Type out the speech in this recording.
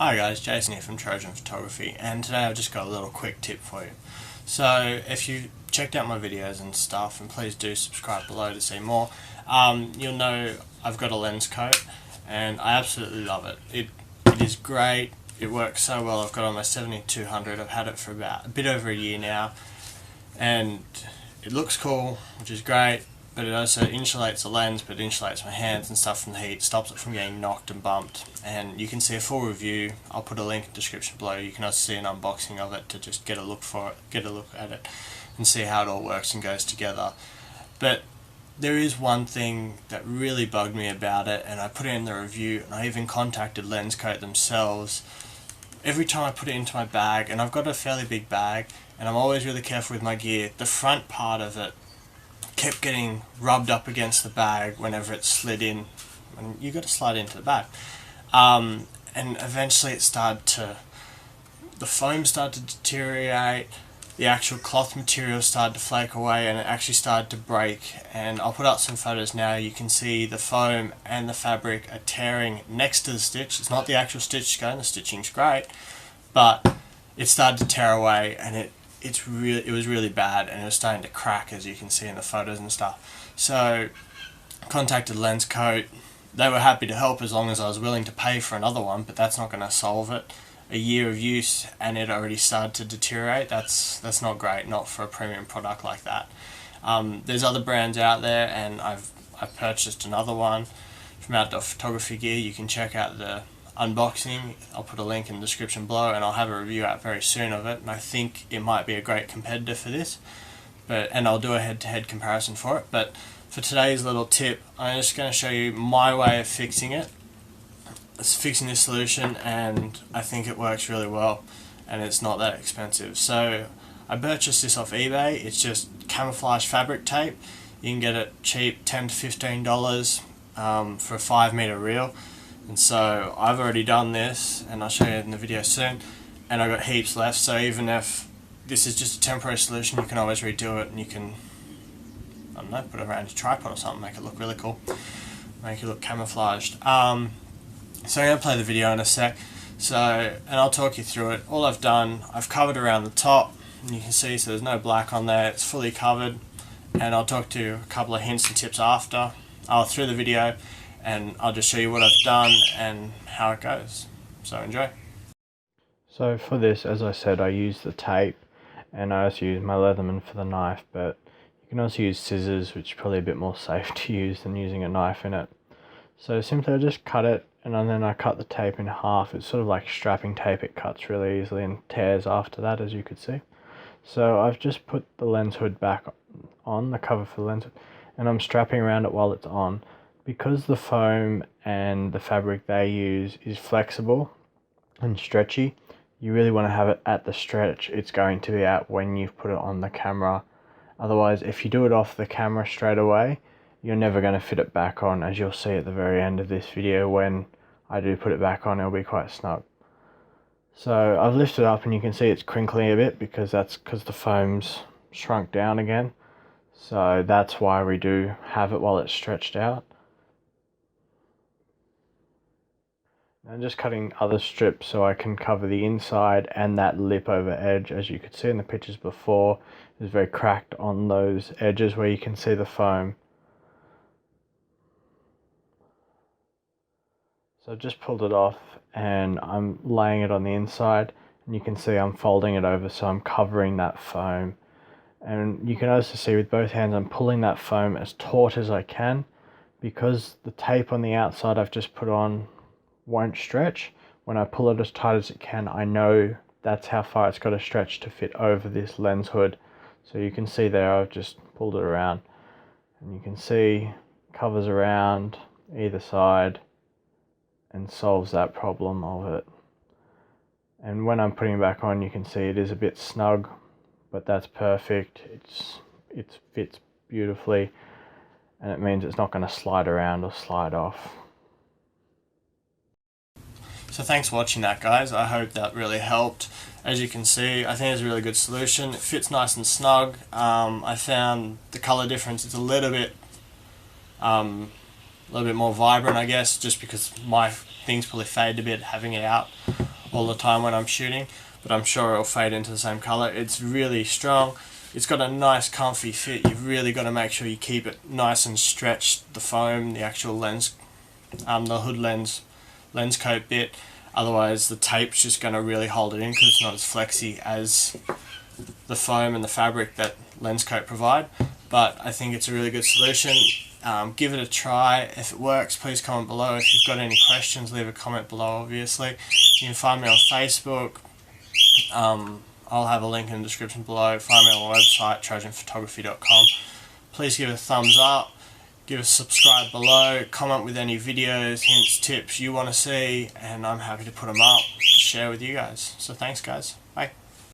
Hi guys, Jason here from Trojan Photography, and today I've just got a little quick tip for you. So if you checked out my videos and stuff, and please do subscribe below to see more, you'll know I've got a lens coat and I absolutely love it. It is great, it works so well. I've got on my 7200, I've had it for about a bit over a year now, and it looks cool, which is great. But it also insulates the lens, but it insulates my hands and stuff from the heat, stops it from getting knocked and bumped. And you can see a full review. I'll put a link in the description below. You can also see an unboxing of it to just get a look at it and see how it all works and goes together. But there is one thing that really bugged me about it, and I put it in the review, and I even contacted Lenscoat themselves. Every time I put it into my bag, and I've got a fairly big bag, and I'm always really careful with my gear, the front part of it kept getting rubbed up against the bag whenever it slid in, and you got to slide into the bag, and eventually the foam started to deteriorate, the actual cloth material started to flake away, and it actually started to break. And I'll put up some photos now. You can see the foam and the fabric are tearing next to the stitch. It's not the actual stitch going, the stitching's great, but it started to tear away, and it was really bad, and it was starting to crack, as you can see in the photos and stuff. So contacted Lenscoat. They were happy to help as long as I was willing to pay for another one, but that's not going to solve it. A year of use and it already started to deteriorate. That's not great, not for a premium product like that. There's other brands out there, and I've purchased another one from Outdoor Photography Gear. You can check out the unboxing. I'll put a link in the description below, and I'll have a review out very soon of it, and I think it might be a great competitor for this, and I'll do a head-to-head comparison for it. But for today's little tip, I'm just going to show you my way of fixing it. It's fixing this solution, and I think it works really well, and it's not that expensive. So I purchased this off eBay. It's just camouflage fabric tape. You can get it cheap, $10 to $15 for a 5-meter reel. And so I've already done this, and I'll show you in the video soon, and I've got heaps left. So even if this is just a temporary solution, you can always redo it, and you can, I don't know, put it around your tripod or something, make it look really cool, make it look camouflaged. So I'm going to play the video in a sec, and I'll talk you through it. All I've done, I've covered around the top, and you can see, so there's no black on there, it's fully covered, and I'll talk to you a couple of hints and tips through the video, and I'll just show you what I've done and how it goes. So enjoy. So for this, as I said, I use the tape, and I also use my Leatherman for the knife, but you can also use scissors, which is probably a bit more safe to use than using a knife in it. So simply I just cut it, and then I cut the tape in half. It's sort of like strapping tape. It cuts really easily and tears after that, as you could see. So I've just put the lens hood back on, the cover for the lens hood, and I'm strapping around it while it's on. Because the foam and the fabric they use is flexible and stretchy, you really want to have it at the stretch it's going to be at when you've put it on the camera. Otherwise, if you do it off the camera straight away, you're never going to fit it back on, as you'll see at the very end of this video. When I do put it back on, it'll be quite snug. So I've lifted it up, and you can see it's crinkling a bit because the foam's shrunk down again. So that's why we do have it while it's stretched out. I'm just cutting other strips so I can cover the inside and that lip over edge. As you could see in the pictures before, it's very cracked on those edges where you can see the foam. So I've just pulled it off, and I'm laying it on the inside, and you can see I'm folding it over, so I'm covering that foam. And you can also see with both hands I'm pulling that foam as taut as I can, because the tape on the outside I've just put on won't stretch. When I pull it as tight as it can, I know that's how far it's got to stretch to fit over this lens hood. So you can see there I've just pulled it around, and you can see covers around either side and solves that problem of it. And when I'm putting it back on, you can see it is a bit snug, but that's perfect. It fits beautifully, and it means it's not going to slide around or slide off. So thanks for watching that, guys. I hope that really helped. As you can see, I think it's a really good solution. It fits nice and snug. I found the color difference is a little bit more vibrant, I guess, just because my things probably fade a bit having it out all the time when I'm shooting, but I'm sure it'll fade into the same colour. It's really strong. It's got a nice comfy fit. You've really got to make sure you keep it nice and stretched, the foam, the actual lens, the hood lens coat bit. Otherwise the tape's just going to really hold it in because it's not as flexy as the foam and the fabric that lens coat provide. But I think it's a really good solution. Give it a try. If it works, please comment below. If you've got any questions, leave a comment below, obviously. You can find me on Facebook. I'll have a link in the description below. Find me on my website, trojanphotography.com. Please give it a thumbs up. Give us a subscribe below. Comment with any videos, hints, tips you want to see, and I'm happy to put them up to share with you guys. So thanks, guys.